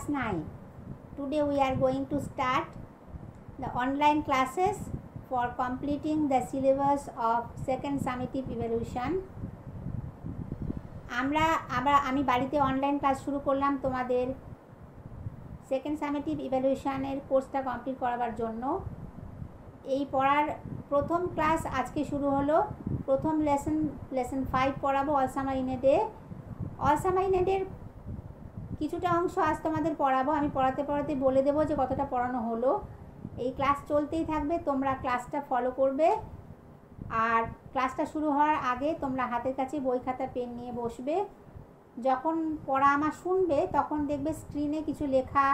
class 9. Today we are going to start the online classes for completing the syllabus of second summative evaluation. আমি বাড়িতে online class শুরু করলাম তোমাদের second summative ইভ্যালুয়েশনের কোর্সটা complete করাবার জন্য। এই পড়ার প্রথম ক্লাস আজকে শুরু হলো। প্রথম লেসন 5 পড়াবো all summer in a day. All summer in a ডের কিছুটা অংশ আজ তোমাদের পড়াবো। আমি পড়াতে বলে দেবো যে কতটা পড়ানো হলো। এই ক্লাস চলতেই থাকবে, তোমরা ক্লাসটা ফলো করবে। আর ক্লাসটা শুরু হওয়ার আগে তোমরা হাতের কাছে বই খাতা পেন নিয়ে বসবে। যখন পড়া আমার শুনবে তখন দেখবে স্ক্রিনে কিছু লেখা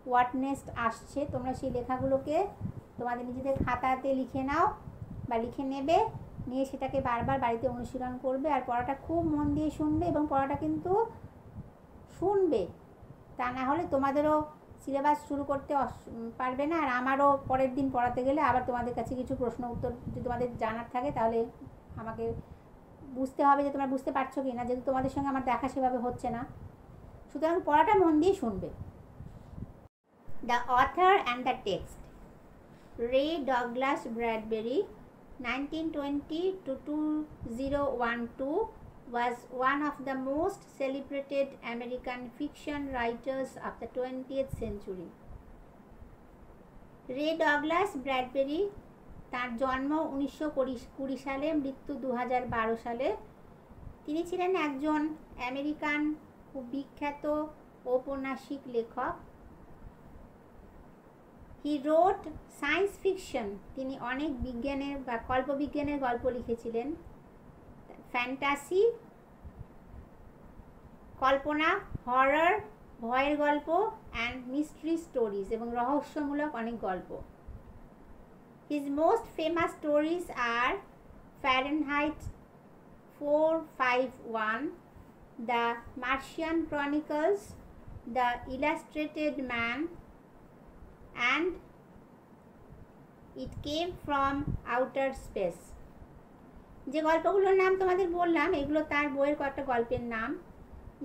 ওয়ার্ড নেস্ট আসছে। তোমরা সেই লেখাগুলোকে তোমাদের নিজেদের খাতাতে লিখে নাও বা লিখে নেবে, নিয়ে সেটাকে বারবার বাড়িতে অনুশীলন করবে। আর পড়াটা খুব মন দিয়ে শুনবে এবং পড়াটা কিন্তু শুনবে, তা না হলে তোমাদেরও সিলেবাস শুরু করতে পারবে না। আর আমারও পরের দিন পড়াতে গেলে আবার তোমাদের কাছে কিছু প্রশ্ন উত্তর যদি তোমাদের জানার থাকে তাহলে আমাকে বুঝতে হবে যে তোমরা বুঝতে পারছো কি না, যেহেতু তোমাদের সঙ্গে আমার দেখা সেভাবে হচ্ছে না। সুতরাং পড়াটা মন দিয়ে শুনবে। The author and the text. রে Douglas ব্র্যাডবেরি 1920 to 2012 was one of the most celebrated American fiction writers of the 20th century. রে ডগলাস ব্র্যাডবেরি, তার জন্ম 1920 সালে, মৃত্যু 2012 সালে। তিনি ছিলেন একজন আমেরিকান খুব বিখ্যাত ঔপন্যাসিক লেখক। হি রোট সায়েন্স ফিকশন, তিনি অনেক বিজ্ঞানের বা কল্পবিজ্ঞানের গল্প লিখেছিলেন। ফ্যান্টাসি, কল্পনা, হরর, ভয়ের গল্প, অ্যান্ড মিস্ট্রি স্টোরিজ, এবং রহস্যমূলক অনেক গল্প। His most famous stories are Fahrenheit 451, the Martian Chronicles, the Illustrated Man, and it came from outer space. যে গল্পগুলোর নাম তোমাদের বললাম এগুলো তার বইয়ের কয়েকটা গল্পের নাম।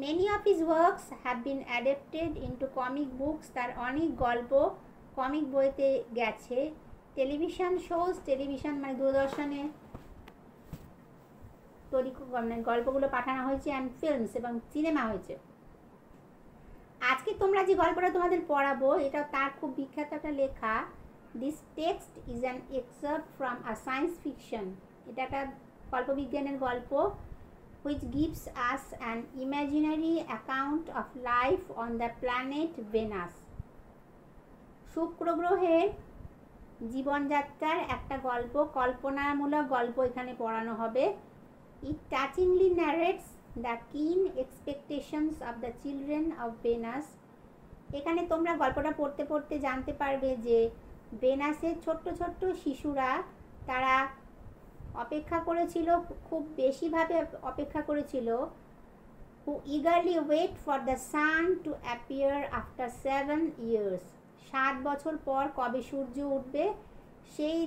Many of his works have been adapted into comic books. তার অনেক গল্প কমিক বইতে গেছে। টেলিভিশন শোজ, টেলিভিশন মানে দূরদর্শনে তৈরি গল্পগুলো পাঠানো হয়েছে, অ্যান্ড ফিল্মস, এবং সিনেমা হয়েছে। আজকে তোমরা যে গল্পটা তোমাদের পড়াবো এটা তার খুব বিখ্যাত একটা লেখা। This text is an excerpt from a science fiction. এটা একটা কল্পবিজ্ঞানের গল্প। Which gives us an imaginary account of life on the planet Venus. শুক্র গ্রহের জীবনযাত্রার একটা গল্প, কল্পনামূলক গল্প এখানে পড়ানো হবে। ইট টাচিংলি ন্যারেটস the king expectations of the children of venous. এখানে তোমরা গল্পটা পড়তে পড়তে জানতে পারবে যে ভেনাসের ছোট্ট ছোট্ট শিশুরা তারা অপেক্ষা করেছিল, খুব বেশিভাবে অপেক্ষা করেছিল। Who eagerly wait for the sun to appear after 7 years। 7 বছর পর কবে সূর্য উঠবে সেই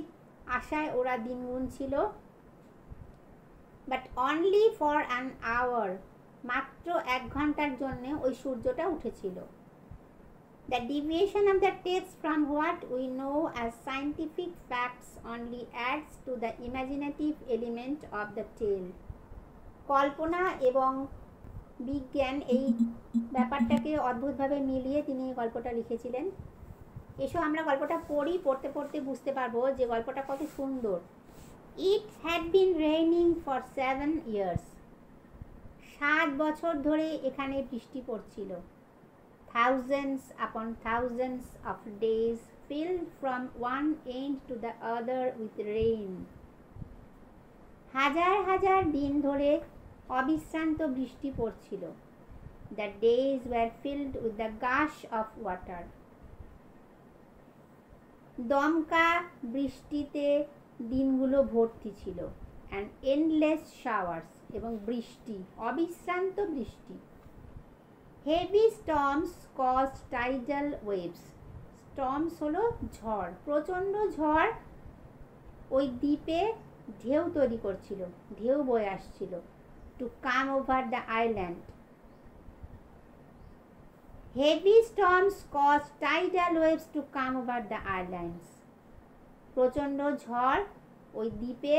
আশায় ওরা দিন গুনছিল। But only for an hour, মাত্র 1 ঘন্টার জন্য ওই সূর্যটা উঠেছিল। The deviation of the text from what we know as scientific facts only adds to the imaginative element of the tale. কল্পনা এবং বিজ্ঞান এই ব্যাপারটাকে অদ্ভুতভাবে মিলিয়ে তিনি এই গল্পটা লিখেছিলেন। এসো আমরা গল্পটা পড়ি, পড়তে পড়তে বুঝতে পারবো যে গল্পটা কত সুন্দর। It had been raining for 7 years. 7 বছর ধরে এখানে বৃষ্টি পড়ছিল। Thousands upon thousands of days filled from one end to the other with rain. হাজার হাজার দিন ধরে অবিশ্রান্ত বৃষ্টি পড়ছিল। The days were filled with the gush of water. দমকা বৃষ্টিতে দিনগুলো ভর্তি ছিল। অ্যান্ড এন্ডলেস শাওয়ার্স, এবং বৃষ্টি, অবিশ্রান্ত বৃষ্টি। Heavy storms caused tidal waves. Storms হলো ঝড়, প্রচণ্ড ঝড় ওই দ্বীপে ঢেউ তৈরি করছিল, ঢেউ বয়ে আসছিল। To come over the island. Heavy storms cause tidal waves to come over the islands. প্রচণ্ড ঝড় ওই দ্বীপে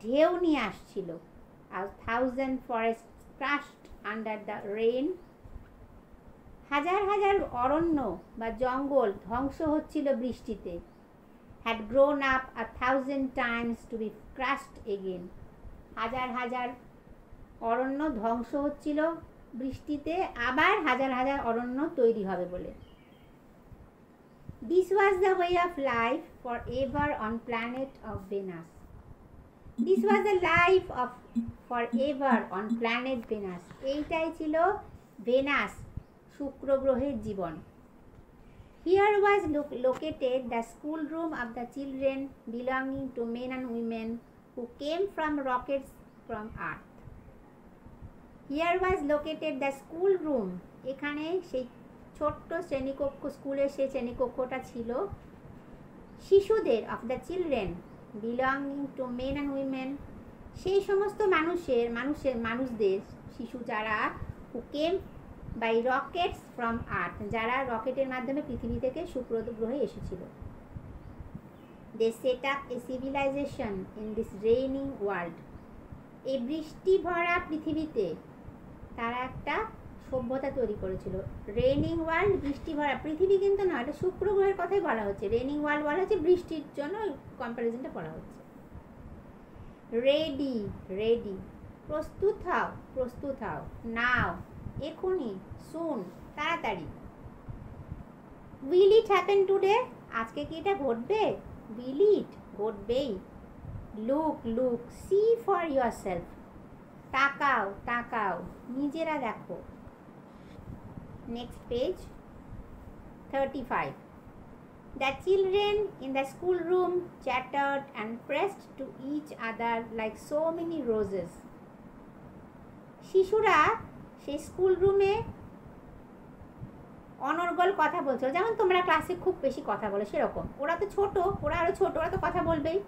ঢেউ নিয়ে আসছিল। আর 1000 forest crushed under the rain. হাজার হাজার অরণ্য বা জঙ্গল ধ্বংস হচ্ছিল বৃষ্টিতে। had grown up 1000 times to be crushed again. হাজার হাজার অরণ্য ধ্বংস হচ্ছিল বৃষ্টিতে, আবার হাজার হাজার অরণ্য তৈরি হবে বলে। This was the way of life forever on planet of Venus. This was the life of forever on planet Venus. এইটাই ছিল ভেনাস, শুক্র গ্রহের জীবন। Here was located the schoolroom of the children belonging to men and women who came from rockets from Earth. Here was located the schoolroom. এখানে সেই ছোট্ট শ্রেণীকক্ষ, স্কুলের সেই শ্রেণীকক্ষটা ছিল শিশুদের, of the children belonging to men and women, সেই সমস্ত মানুষদের শিশু যারা who came by rockets from Earth, যারা রকেটের মাধ্যমে পৃথিবী থেকে শুক্র গ্রহে এসেছিল। They set up a civilization in this raining world. এই বৃষ্টি ভরা পৃথিবীতে তারা একটা সভ্যতা তৈরি করেছিল। রেইনিং ওয়ার্ল্ড, বৃষ্টি ভরা পৃথিবী কিন্তু না, এটা শুক্র গ্রহের কথাই বলা হচ্ছে। রেইনিং ওয়ার্ল্ড বলা হচ্ছে বৃষ্টির জন্য কম্প্যারিজনটা করা হচ্ছে। রেডি, রেডি, প্রস্তুত হও, প্রস্তুত হও, নাও, এখনই, সুন, তাড়াতাড়ি। উইল ইট হ্যাপেন টুডে, আজকে কি এটা ঘটবে? উইল ইট, ঘটবেই। Look, look, see for yourself, তাকাও, তাকাও, নিজেরা দেখো। Next page 35. The children in the schoolroom chattered and pressed to each other like so many roses. শিশুরা সেই স্কুল রুমে অনর্গল কথা বলছিল, যেমন তোমরা ক্লাসে খুব বেশি কথা বলো সেরকম। ওরা তো ছোট, ওরা আরো ছোট, ওরা তো কথা বলবেই।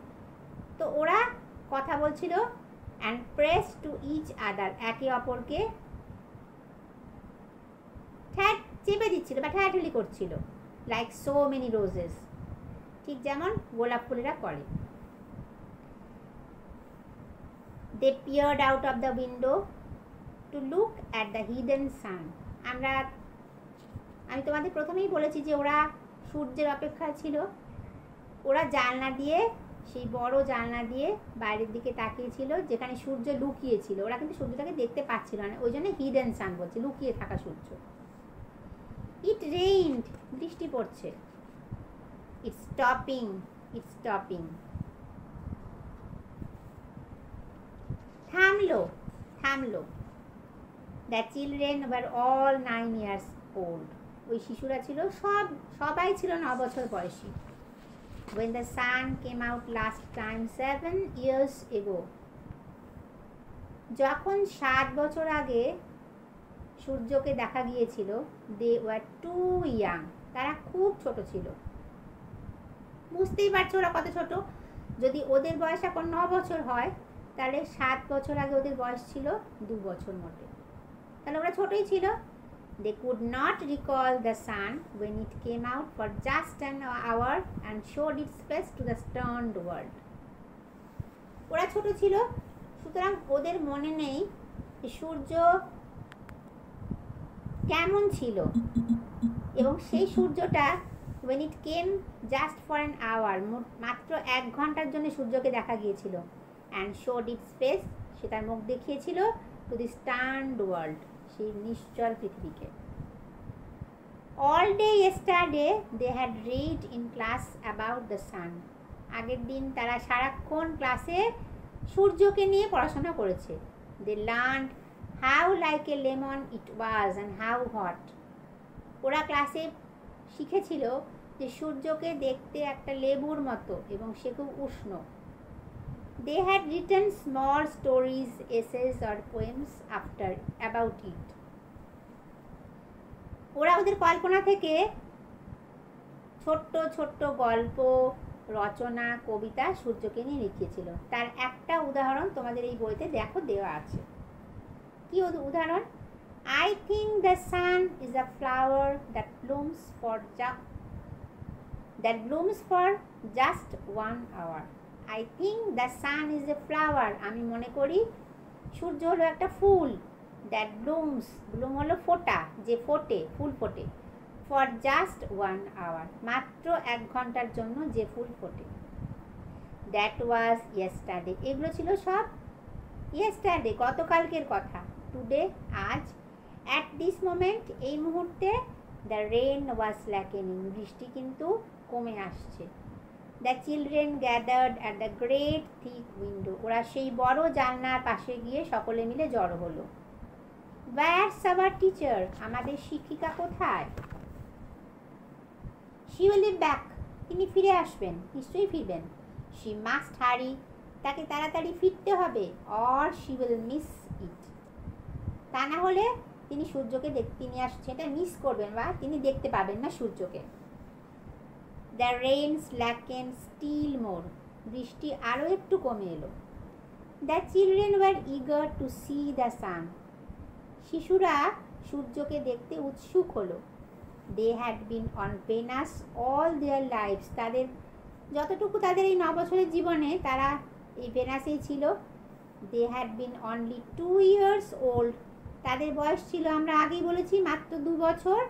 তো ওরা কথা বলছিল and pressed to each other, একে অপরকে চেপে দিচ্ছিল বা ঠেলাঠেলি করছিল। লাইক সো মেনি রোজেস, ঠিক যেমন গোলাপ ফুলেরা করে। They peered out of the window to look at the hidden sun. আমি তোমাদের প্রথমেই বলেছি যে ওরা সূর্যের অপেক্ষায় ছিল। ওরা জানলা দিয়ে, সেই বড় জানলা দিয়ে বাইরের দিকে তাকিয়েছিল যেখানে সূর্য লুকিয়েছিল। ওরা কিন্তু সূর্যটাকে দেখতে পাচ্ছিল না, ওই জন্য হিডেন সান বলছে, লুকিয়ে থাকা সূর্য। ইট রেইনড, বৃষ্টি পড়ছে। ইটস স্টপিং, ইটস স্টপিং, থামলো, থামলো। The children were all 9 years old. ওই শিশুরা ছিল সবাই ছিল 9 বছর বয়সী। When the sun came out last time 7 years ago, যখন 7 বছর আগে সূর্যকে দেখা গিয়েছিল, they were too young, তারা খুব ছোট ছিল। বুঝতেই পারছো ওরা কত ছোট। যদি ওদের বয়স এখন 9 বছর হয়, তাহলে 7 বছর আগে ওদের বয়স ছিল 2 বছর মোটে, তাহলে ওরা ছোটই ছিল। They could not recall the sun when it came out for just an hour and showed its face to the stunned world. ওরা ছোট ছিল, সুতরাং ওদের মনে নেই সূর্য কেমন ছিল, এবং সেই সূর্যটা when it came just for an hour, মাত্র 1 ঘন্টার জন্য সূর্যকে দেখা গিয়েছিল, and showed its face, সে তার মুখ দেখিয়েছিল to the stunned world, সেই নিশ্চল পৃথিবীকে। All day yesterday they had read in class about the sun. আগের দিন তারা সারাক্ষণ ক্লাসে সূর্যকে নিয়ে পড়াশোনা করেছে। They learned how like a lemon it was and how hot. ওরা ক্লাসে শিখেছিল যে সূর্যকে দেখতে একটা লেবুর মতো এবং সে খুব উষ্ণ। They had written small stories, essays or poems about it. ওরা ওদের কল্পনা থেকে ছোট্ট ছোট্ট গল্প, রচনা, কবিতা সূর্যকে নিয়ে লিখেছিল। তার একটা উদাহরণ তোমাদের এই বইতে দেখো দেওয়া আছে। কি উদাহরণ? I think the sun is a flower that blooms for just 1 hour. I think the sun is a flower. আমি মনে করি সূর্য হলো একটা ফুল। that blooms, bloom হলো ফোটা, যে ফোটে, ফুল ফোটে, for just 1 hour, মাত্র 1 ঘন্টার জন্য যে ফুল ফোটে। that was yesterday, এগুলো ছিল সব yesterday, গতকালকের কথা। today, আজ। at this moment, এই মুহূর্তে, the rain was slackening, বৃষ্টি কিন্তু কমে আসছে। the children gathered at the great thick window, ওরা সেই বড় জানলার পাশে গিয়ে সকলে মিলে জড়ো হলো। where's our teacher, আমাদের শিক্ষিকা কোথায়? she will be back, তিনি ফিরে আসবেন, নিশ্চয়ই ফিরবেন। she must hurry, তাকে তাড়াতাড়ি ফিরতে হবে, or she will miss it, তা না হলে তিনি সূর্যকে তিনি সেটা মিস করবেন বা তিনি দেখতে পাবেন না সূর্যকে। the rain slackened still more, বৃষ্টি আরো একটু কমে এলো। the children were eager to see the sun, শিশুরা সূর্যকে দেখতে উৎসুক হলো। they had been on Venus all their lives, তাদের যতটুকু তাদের এই 9 বছরের জীবনে তারা এই ভেনাসেই ছিল। they had been only 2 years old, তাদের বয়স ছিল, আমরা আগেই বলেছি, মাত্র 2 বছর।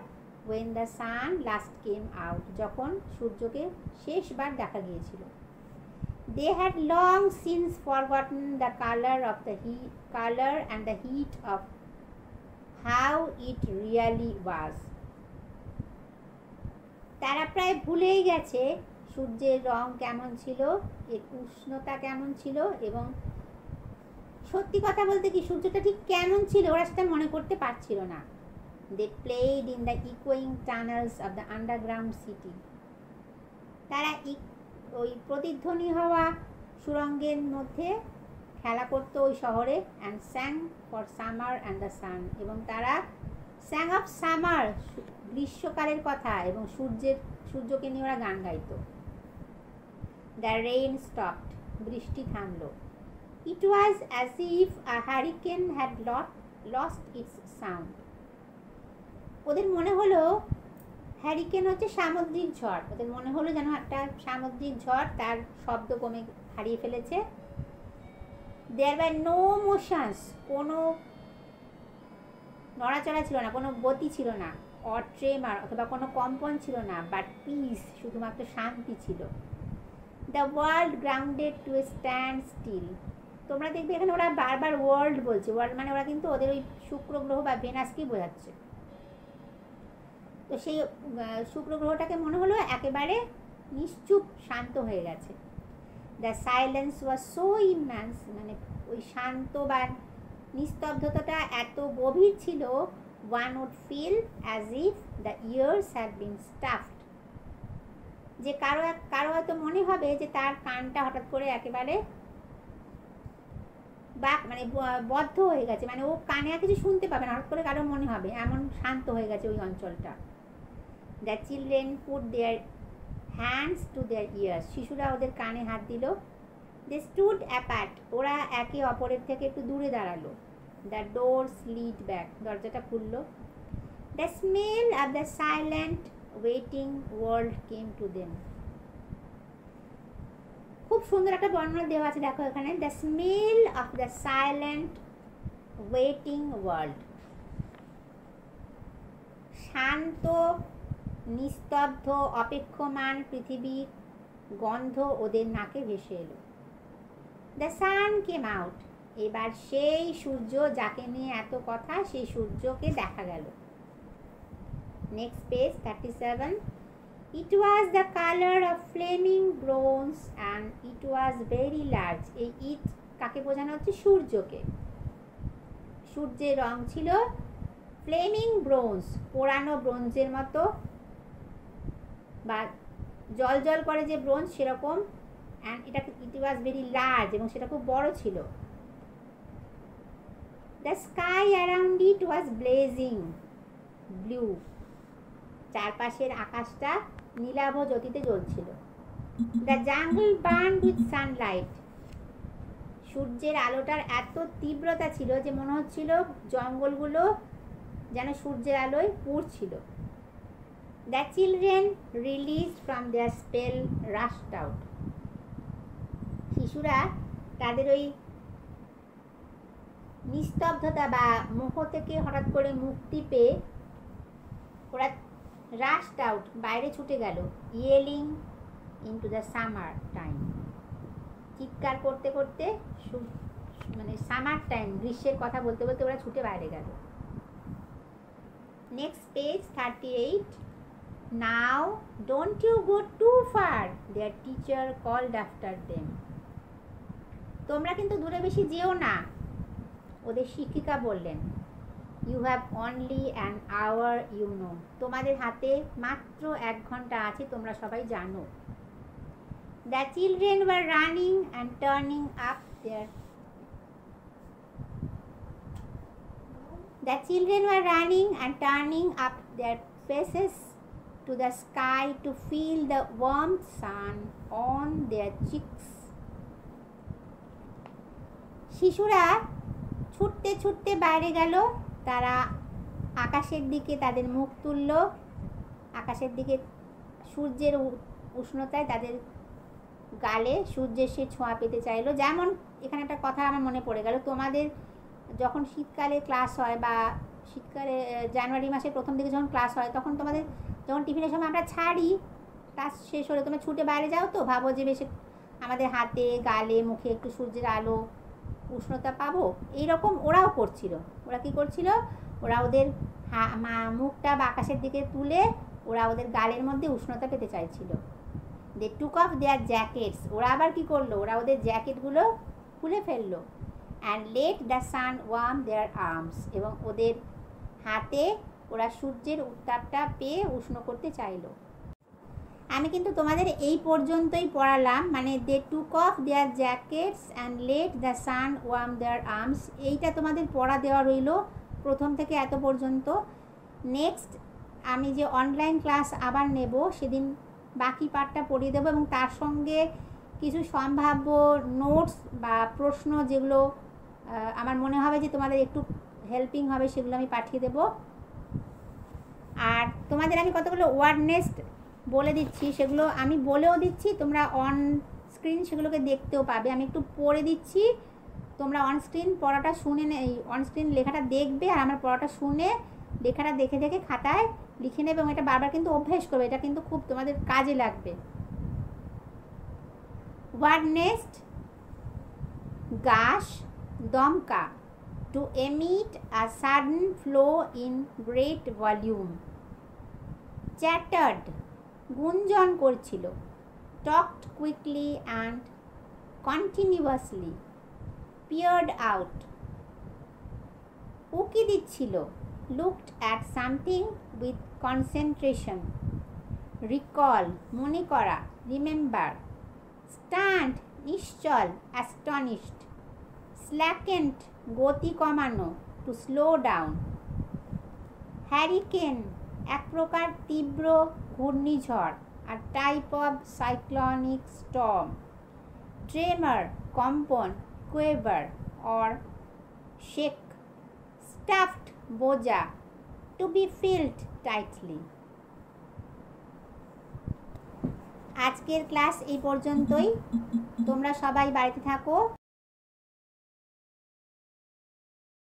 when the sun last came out, যখন সূর্যকে শেষবার দেখা গিয়েছিল। they had long since forgotten the color and the heat of how it really was, তারা প্রায় ভুলেই গেছে সূর্যের রং কেমন ছিল, এর উষ্ণতা কেমন ছিল, এবং সত্যি কথা বলতে কি সূর্যটা ঠিক কেমন ছিল ওরা সেটা মনে করতে পারছিল না। they played in the echoing tunnels of the underground city, তারা ওই প্রতিধ্বনি হওয়া সুড়ঙ্গের মধ্যে খেলা করতো ওই শহরে। and sang for summer and the sun, এবং তারা sang of summer, গ্রীষ্মকালের কথা, এবং সূর্যকে নিয়ে ওরা গান গাইতো। the rain stopped, বৃষ্টি থামলো। it was as if a hurricane had lost its sound, ওদের মনে হলো হ্যারিকেন হচ্ছে সামুদ্রিক ঝড়, ওদের মনে হলো যেন একটা সামুদ্রিক ঝড় তার শব্দ কমে হারিয়ে ফেলেছে। there were no motions, কোনো নড়াচড়া ছিল না, কোনো গতি ছিল না, or tremor, অথবা কোনো কম্পন ছিল না, but peace, শুধুমাত্র শান্তি ছিল। the world grounded to a stand still, তোমরা দেখবে এখানে ওরা বারবার ওয়ার্ল্ড বলছে, ওয়ার্ল্ড মানে ওরা কিন্তু ওদের ওই শুক্র গ্রহ বা ভেনাসকেই বোঝাচ্ছে। তো সেই শুক্র গ্রহটাকে মনে হলো একেবারে নিশ্চুপ শান্ত হয়ে গেছে। the silence was so immense, মানে ওই শান্ত বা নিস্তব্ধতাটা এত গভীর ছিল, one would feel as if the ears had been stuffed, যে কারো হয়তো মনে হবে যে তার কানটা হঠাৎ করে একেবারে মানে বদ্ধ হয়ে গেছে, মানে ও কানে আর কিছু শুনতে পাবে না, হঠাৎ করে কারো মনে হবে, এমন শান্ত হয়ে গেছে ওই অঞ্চলটা। the children put their hands to their ears, শিশুরা ওদের কানে হাত দিল। they stood apart, ওরা একে অপরের থেকে একটু দূরে দাঁড়ালো। the door slid back, দরজাটা খুললো। the smell of the silent waiting world came to them, খুব সুন্দর একটা বর্ণনা দেওয়া আছে, দেখো এখানে, the smell of the silent waiting world, শান্ত নিস্তব্ধ অপেক্ষমান পৃথিবীর গন্ধ ওদের নাকে ভেসে এলো। the sun came out, এবার সেই সূর্য যাকে নিয়ে এত কথা, সেই সূর্যকে দেখা গেল। Next page 37, it was the color of flaming bronze and it was very large, এই ইট কাকে বোঝানো হচ্ছে? সূর্যকে। সূর্যের রং ছিল ফ্লেমিং ব্রোঞ্জ, পোড়ানো ব্রোঞ্জের মতো, বা জল জল করে যে ব্রোঞ্জ সেরকম, and it was very large, এবং সেটা খুব বড় ছিল। The sky around it was blazing blue, চারপাশের আকাশটা নীলাভ জ্যোতিতে জ্বলছিল। The jungle burned with sunlight, সূর্যের আলোটার এত তীব্রতা ছিল যে মনে হচ্ছিল জঙ্গলগুলো যেন সূর্যের আলোয় পুড়ছিল। The children released from their spell rushed out. শিশুরা তাদের ওই নিস্তব্ধতা বা মোহ থেকে হঠাৎ করে মুক্তি পেয়ে ওরা রাশড আউট, বাইরে ছুটে গেল। ইয়েলিং ইনটু দ্য সামার টাইম, চিৎকার করতে করতে, মানে সামার টাইম, গ্রীষ্মের কথা বলতে বলতে ওরা ছুটে বাইরে গেল। Next page 38। Now don't you go too far, their teacher called after them. তোমরা কিন্তু দূরে বেশি যেও না, ওদের শিক্ষিকা বললেন। You have only an hour you know, তোমাদের হাতে মাত্র 1 ঘন্টা আছে, তোমরা সবাই জানো। The children were running and turning up there The children were running and turning up their faces to the sky to feel the warm sun on their cheeks. শিশুরা ছুটতে ছুটতে বাইরে গেল, তারা আকাশের দিকে তাদের মুখ তুলল, আকাশের দিকে সূর্যের উষ্ণতায় তাদের গালে সূর্যের সে ছোঁয়া পেতে চাইলো। যেমন এখানে একটা কথা আমার মনে পড়ে গেল, তোমাদের যখন শীতকালে ক্লাস হয় বা শীতকালে জানুয়ারি মাসের প্রথম দিকে যখন ক্লাস হয়, তখন তোমাদের যখন টিফিনের সময় আমরা ছাড়ি, ক্লাস শেষ হলে তোমরা ছুটে বাইরে যাও, তো ভাবো যে বেশি আমাদের হাতে গালে মুখে একটু সূর্যের আলো উষ্ণতা পাবো। এইরকম ওরাও করছিল। ওরা কি করছিল, ওরা ওদের মুখটা বা আকাশের দিকে তুলে ওরা ওদের গালের মধ্যে উষ্ণতা পেতে চাইছিল। দে টুক অফ দেয়ার জ্যাকেটস, ওরা আবার কি করলো, ওরা ওদের জ্যাকেটগুলো খুলে ফেললো। And let the sun warm their arms, এবং ওদের হাতে ওরা সূর্যের উত্তাপটা পেয়ে উষ্ণ করতে চাইলো। আমি কিন্তু তোমাদের এই পর্যন্তই পড়ালাম, মানে they took off their jackets and let the sun warm their arms, এইটা তোমাদের পড়া দেওয়া রইল প্রথম থেকে এত পর্যন্ত। নেক্সট আমি যে অনলাইন ক্লাস আবার নেব, সেদিন বাকি পার্টটা পড়িয়ে দেবো এবং তার সঙ্গে কিছু সম্ভাব্য নোটস বা প্রশ্ন যেগুলো আমার মনে হবে যে তোমাদের একটু হেল্পিং হবে, সেগুলো আমি পাঠিয়ে দেব। আর তোমাদের আমি কতগুলো ওয়ার্ড নেস্ট বলে দিচ্ছি, সেগুলো আমি বলেও দিচ্ছি, তোমরা অন স্ক্রিন সেগুলোকে দেখতেও পাবে। আমি একটু পড়ে দিচ্ছি, তোমরা অন স্ক্রিন পড়াটা শুনে অন স্ক্রিন লেখাটা দেখবে, আর আমার পড়াটা শুনে লেখাটা দেখে দেখে খাতায় লিখে নেবে এবং এটা বারবার কিন্তু অভ্যেস করবে, এটা কিন্তু খুব তোমাদের কাজে লাগবে। ওয়ার্ড নেস্ট: গাশ, দমকা, to emit a sudden flow in great volume. Chattered, গুঞ্জন করছিল। Talked quickly and continuously. Peered out, উকি দিচ্ছিল। Looked at something with concentration. Recall, মনে করা, remember. Stand, নিশ্চল, astonished. Slackened, গতি কমানো, to slow down. Hurricane, এক প্রকার তীব্র ঘূর্ণিঝড়, a type of cyclonic storm. Tremor, কম্পন, quaver or shake. Stuffed, বোঝা, to be filled tightly. আজকের ক্লাস এই পর্যন্তই। তোমরা সবাই বাড়িতে থাকো,